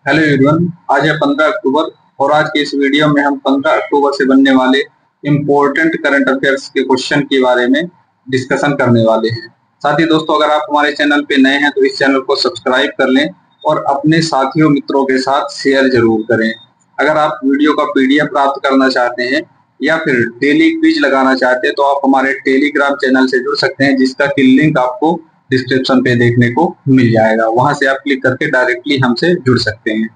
Hello everyone. आज है 15 अक्टूबर और आज के इस वीडियो में हम 15 अक्टूबर से बनने वाले इम्पोर्टेंट करंट अफेयर्स के क्वेश्चन के बारे में डिस्कशन करने वाले हैं। साथ ही दोस्तों, अगर आप हमारे चैनल पे नए हैं तो इस चैनल को सब्सक्राइब कर लें और अपने साथियों मित्रों के साथ शेयर जरूर करें। अगर आप वीडियो का पीडीएफ प्राप्त करना चाहते हैं या फिर डेली क्विज लगाना चाहते हैं तो आप हमारे टेलीग्राम चैनल से जुड़ सकते हैं, जिसका कि लिंक आपको डिस्क्रिप्शन पे देखने को मिल जाएगा। वहां से आप क्लिक करके डायरेक्टली हमसे जुड़ सकते हैं।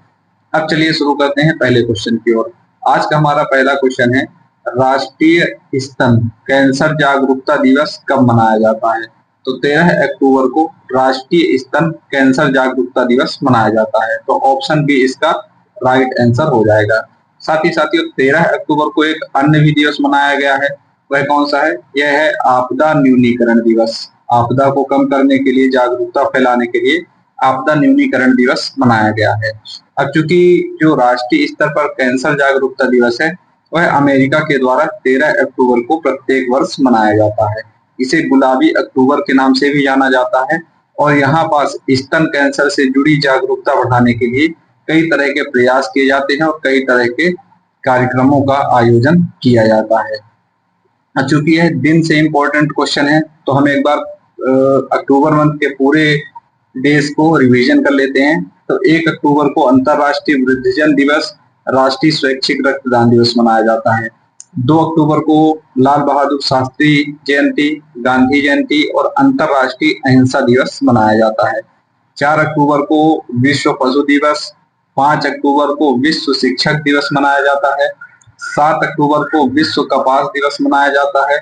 अब चलिए शुरू करते हैं पहले क्वेश्चन की ओर। आज का हमारा पहला क्वेश्चन है, राष्ट्रीय स्तन कैंसर जागरूकता दिवस कब मनाया जाता है? तो 13 अक्टूबर को राष्ट्रीय स्तन कैंसर जागरूकता दिवस मनाया जाता है। तो ऑप्शन बी इसका राइट आंसर हो जाएगा। साथ ही साथियों, 13 अक्टूबर को एक अन्य भी दिवस मनाया गया है। वह कौन सा है? यह है आपदा न्यूनीकरण दिवस। आपदा को कम करने के लिए, जागरूकता फैलाने के लिए आपदा न्यूनीकरण दिवस मनाया गया है। अब चूंकि जो राष्ट्रीय स्तर पर कैंसर जागरूकता दिवस है वह अमेरिका के द्वारा 13 अक्टूबर को प्रत्येक वर्ष मनाया जाता है। इसे गुलाबी अक्टूबर के नाम से भी जाना जाता है और यहाँ पास स्तन कैंसर से जुड़ी जागरूकता बढ़ाने के लिए कई तरह के प्रयास किए जाते हैं और कई तरह के कार्यक्रमों का आयोजन किया जाता है। चूंकि यह दिन से इम्पोर्टेंट क्वेश्चन है तो हम एक बार अक्टूबर मंथ के पूरे डेज को रिवीजन कर लेते हैं। तो 1 अक्टूबर को अंतरराष्ट्रीय वृद्धजन दिवस, राष्ट्रीय स्वैच्छिक रक्तदान दिवस मनाया जाता है। 2 अक्टूबर को लाल बहादुर शास्त्री जयंती, गांधी जयंती और अंतरराष्ट्रीय अहिंसा दिवस मनाया जाता है। 4 अक्टूबर को विश्व पशु दिवस, 5 अक्टूबर को विश्व शिक्षक दिवस मनाया जाता है। 7 अक्टूबर को विश्व कपास दिवस मनाया जाता है।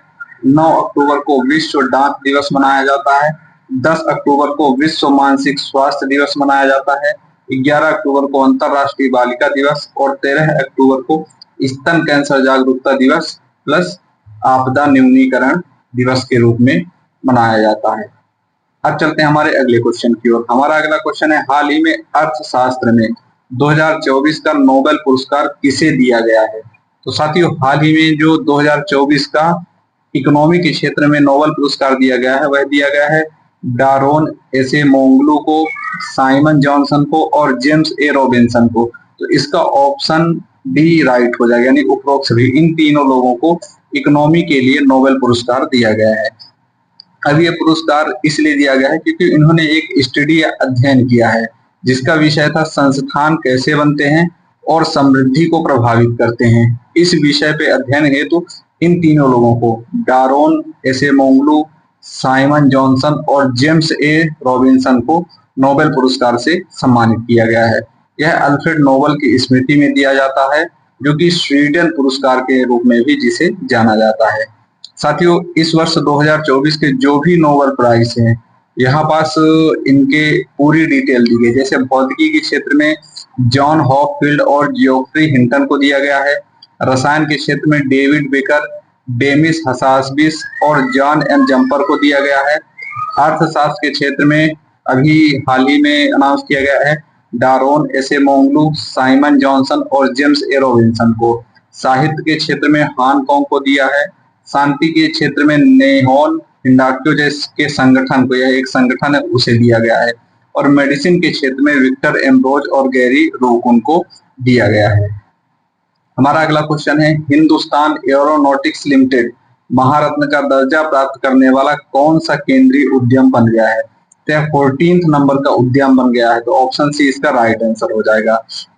9 अक्टूबर को विश्व डाक दिवस मनाया जाता है। 10 अक्टूबर को विश्व मानसिक स्वास्थ्य दिवस मनाया जाता है। 11 अक्टूबर को अंतरराष्ट्रीय बालिका दिवस और 13 अक्टूबर को स्तन कैंसर जागरूकता दिवस प्लस आपदा न्यूनीकरण दिवस के रूप में मनाया जाता है। अब चलते हैं हमारे अगले क्वेश्चन की ओर। हमारा अगला क्वेश्चन है, हाल ही में अर्थशास्त्र में 2024 का नोबेल पुरस्कार किसे दिया गया है? तो साथियों, हाल ही में जो 2024 का इकोनॉमी के क्षेत्र में नोबेल पुरस्कार दिया गया है वह दिया गया है डारोन एसेमोंगलू को, साइमन जॉनसन को और जेम्स ए रॉबिन्सन को। तो इसका ऑप्शन डी राइट हो जाएगा, यानी उपरोक्त सभी इन तीनों लोगों को इकोनॉमी के लिए नोबेल पुरस्कार दिया गया है। अब ये पुरस्कार इसलिए दिया गया है क्योंकि इन्होंने एक स्टडी या अध्ययन किया है जिसका विषय था संस्थान कैसे बनते हैं और समृद्धि को प्रभावित करते हैं। इस विषय पे अध्ययन हेतु इन तीनों लोगों को, डारोन एसेमोंगलू, साइमन जॉनसन और जेम्स ए रॉबिन्सन को नोबेल पुरस्कार से सम्मानित किया गया है। यह अल्फ्रेड नोबेल की स्मृति में दिया जाता है, जो कि स्वीडन पुरस्कार के रूप में भी जिसे जाना जाता है। साथियों, इस वर्ष 2024 के जो भी नोबेल प्राइज हैं यहाँ पास इनके पूरी डिटेल दी गई। जैसे भौतिकी के क्षेत्र में जॉन हॉपफील्ड और जियोफ्री हिंटन को दिया गया है। रसायन के क्षेत्र में डेविड बेकर, डेमिस हसासबिस और जॉन एम जम्पर को दिया गया है। अर्थशास्त्र के क्षेत्र में अभी हाल ही में अनाउंस किया गया है डारोन एसेमोंगलू, साइमन जॉनसन और जेम्स ए रॉबिन्सन को। साहित्य के क्षेत्र में हांगकांग को दिया है। शांति के क्षेत्र में नेहोन हिंडाक्यो के संगठन को, यह एक संगठन है, उसे दिया गया है। और मेडिसिन के क्षेत्र में विक्टर एम्ब्रोज और गैरी रोकुन को दिया गया है। हमारा अगला क्वेश्चन है, हिंदुस्तान एरोनॉटिक्स लिमिटेड महारत्न का दर्जा प्राप्त करने वाला कौन सा केंद्रीय उद्यम बन गया है? तो 14 नंबर का उद्यम बन गया है। तो ऑप्शन सी इसका राइट आंसर हो जाएगा।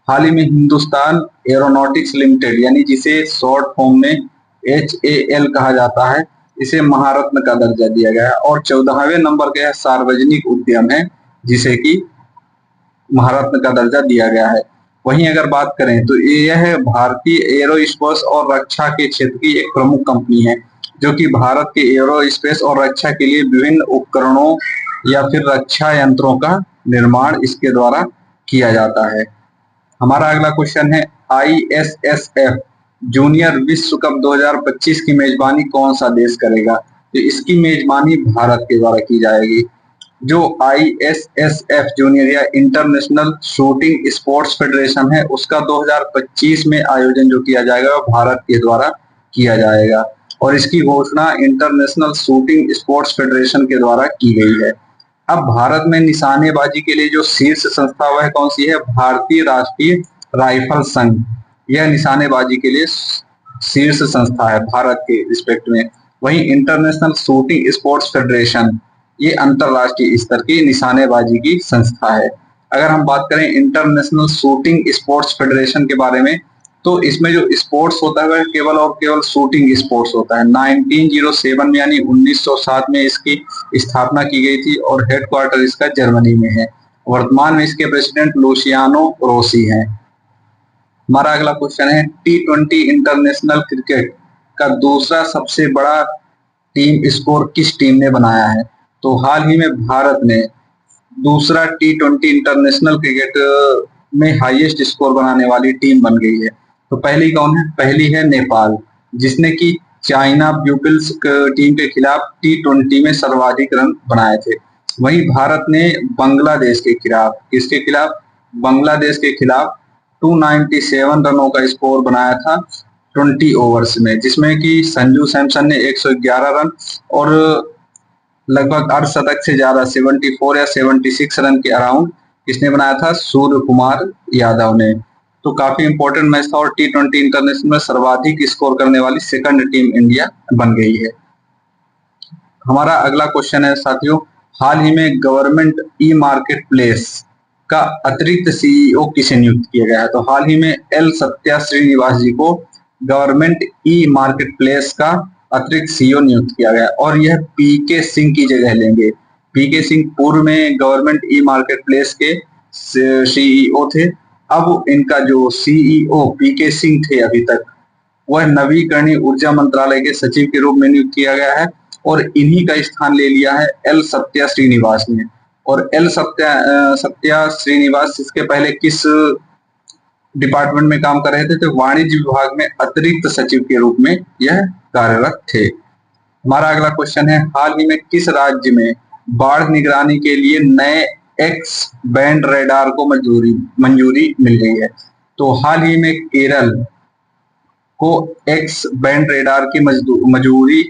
हाल ही में हिंदुस्तान एरोनॉटिक्स लिमिटेड, यानी जिसे शॉर्ट फॉर्म में HAL कहा जाता है, इसे महारत्न का दर्जा दिया गया है और 14वें नंबर का सार्वजनिक उद्यम है जिसे कि महारत्न का दर्जा दिया गया है। वहीं अगर बात करें तो यह भारतीय एरोस्पेस और रक्षा के क्षेत्र की एक प्रमुख कंपनी है, जो कि भारत के एरोस्पेस और रक्षा के लिए विभिन्न उपकरणों या फिर रक्षा यंत्रों का निर्माण इसके द्वारा किया जाता है। हमारा अगला क्वेश्चन है, ISSF जूनियर विश्व कप 2025 की मेजबानी कौन सा देश करेगा? तो इसकी मेजबानी भारत के द्वारा की जाएगी। जो ISSF जूनियर या इंटरनेशनल शूटिंग स्पोर्ट्स फेडरेशन है उसका 2025 में आयोजन जो किया जाएगा वह भारत के द्वारा किया जाएगा और इसकी घोषणा इंटरनेशनल शूटिंग स्पोर्ट्स फेडरेशन के द्वारा की गई है। अब भारत में निशानेबाजी के लिए जो शीर्ष संस्था वह कौन सी है? भारतीय राष्ट्रीय राइफल संघ। यह निशानेबाजी के लिए शीर्ष संस्था है भारत के रिस्पेक्ट में। वहीं इंटरनेशनल शूटिंग स्पोर्ट्स फेडरेशन, ये अंतरराष्ट्रीय स्तर की निशानेबाजी की संस्था है। अगर हम बात करें इंटरनेशनल शूटिंग स्पोर्ट्स फेडरेशन के बारे में, तो इसमें जो स्पोर्ट्स होता है वह केवल और केवल शूटिंग स्पोर्ट्स होता है। 1907 में यानी 1907 में इसकी स्थापना की गई थी और हेडक्वार्टर इसका जर्मनी में है। वर्तमान में इसके प्रेसिडेंट लुसियानो रोसी हैं। हमारा अगला क्वेश्चन है, T20 इंटरनेशनल क्रिकेट का दूसरा सबसे बड़ा टीम स्कोर किस टीम ने बनाया है? तो हाल ही में भारत ने दूसरा T20 इंटरनेशनल क्रिकेट में हाईएस्ट स्कोर बनाने वाली टीम बन गई है। तो पहली कौन है? पहली है नेपाल, जिसने की चाइना प्यूपिल्स टीम के खिलाफ T20 में सर्वाधिक रन बनाए थे। वहीं भारत ने बांग्लादेश के खिलाफ, किसके खिलाफ? बांग्लादेश के खिलाफ 297 रनों का स्कोर बनाया था 20 ओवर्स में, जिसमें कि संजू सैमसन ने 111 रन और लगभग अर्धशतक से ज्यादा 74 या 76 रन के अराउंड किसने बनाया था? सूर्य कुमार यादव ने। तो काफी इंपॉर्टेंट मैच था और T20 इंटरनेशनल में सर्वाधिक स्कोर करने वाली सेकंड टीम इंडिया बन गई है। हमारा अगला क्वेश्चन है साथियों, हाल ही में गवर्नमेंट ई मार्केट प्लेस का अतिरिक्त सीईओ किसे नियुक्त किया गया है? तो हाल ही में एल सत्या श्रीनिवास जी को गवर्नमेंट ई मार्केट प्लेस का अतिरिक्त सीईओ नियुक्त किया गया और यह पीके सिंह की जगह लेंगे। पीके सिंह पूर्व में गवर्नमेंट ई मार्केट प्लेस के सीईओ थे। अब इनका जो सीईओ पीके सिंह थे अभी तक, वह नवीकरणीय ऊर्जा मंत्रालय के सचिव के रूप में नियुक्त किया गया है और इन्हीं का स्थान ले लिया है एल सत्या श्रीनिवास ने। और एल सत्या श्रीनिवास इसके पहले किस डिपार्टमेंट में काम कर रहे थे? तो वाणिज्य विभाग में अतिरिक्त सचिव के रूप में यह कार्यरत थे। हमारा अगला क्वेश्चन है, हाल ही में किस राज्य में बाढ़ निगरानी के लिए नए एक्स बैंड रेडार को मंजूरी मिल गई है? तो हाल ही में केरल को एक्स बैंड रेडार की मंजूरी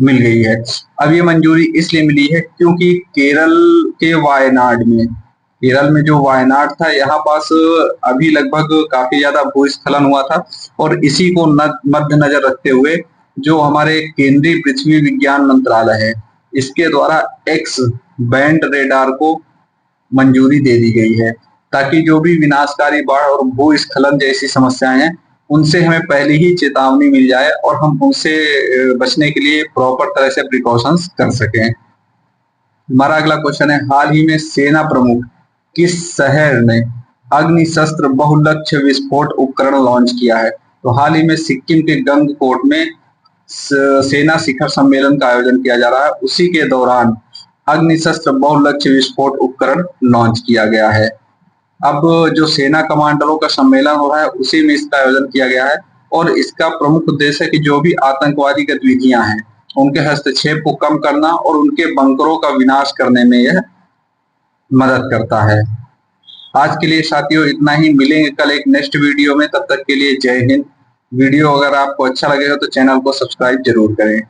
मिल गई है। अब ये मंजूरी इसलिए मिली है क्योंकि केरल के वायनाड में, केरल में जो वायनाड था, यहाँ पास अभी लगभग काफी ज्यादा भूस्खलन हुआ था और इसी को मद्देनजर रखते हुए जो हमारे केंद्रीय पृथ्वी विज्ञान मंत्रालय है, इसके द्वारा एक्स बैंड रेडार को मंजूरी दे दी गई है ताकि जो भी विनाशकारी बाढ़ और भूस्खलन जैसी समस्याएं हैं उनसे हमें पहले ही चेतावनी मिल जाए और हम उनसे बचने के लिए प्रॉपर तरह से प्रिकॉशंस कर सकें। हमारा अगला क्वेश्चन है, हाल ही में सेना प्रमुख किस शहर ने अग्निशस्त्र बहुलक्ष्य विस्फोट उपकरण लॉन्च किया है? तो हाल ही में सिक्किम के गंगकोट में सेना शिखर सम्मेलन का आयोजन किया जा रहा है, उसी के दौरान अग्निशस्त्र बहुलक्ष्य विस्फोट उपकरण लॉन्च किया गया है। अब जो सेना कमांडरों का सम्मेलन हो रहा है उसी में इसका आयोजन किया गया है और इसका प्रमुख उद्देश्य है कि जो भी आतंकवादी गतिविधियां हैं उनके हस्तक्षेप को कम करना और उनके बंकरों का विनाश करने में यह मदद करता है। आज के लिए साथियों इतना ही, मिलेंगे कल एक नेक्स्ट वीडियो में, तब तक के लिए जय हिंद। वीडियो अगर आपको अच्छा लगे हो तो चैनल को सब्सक्राइब जरूर करें।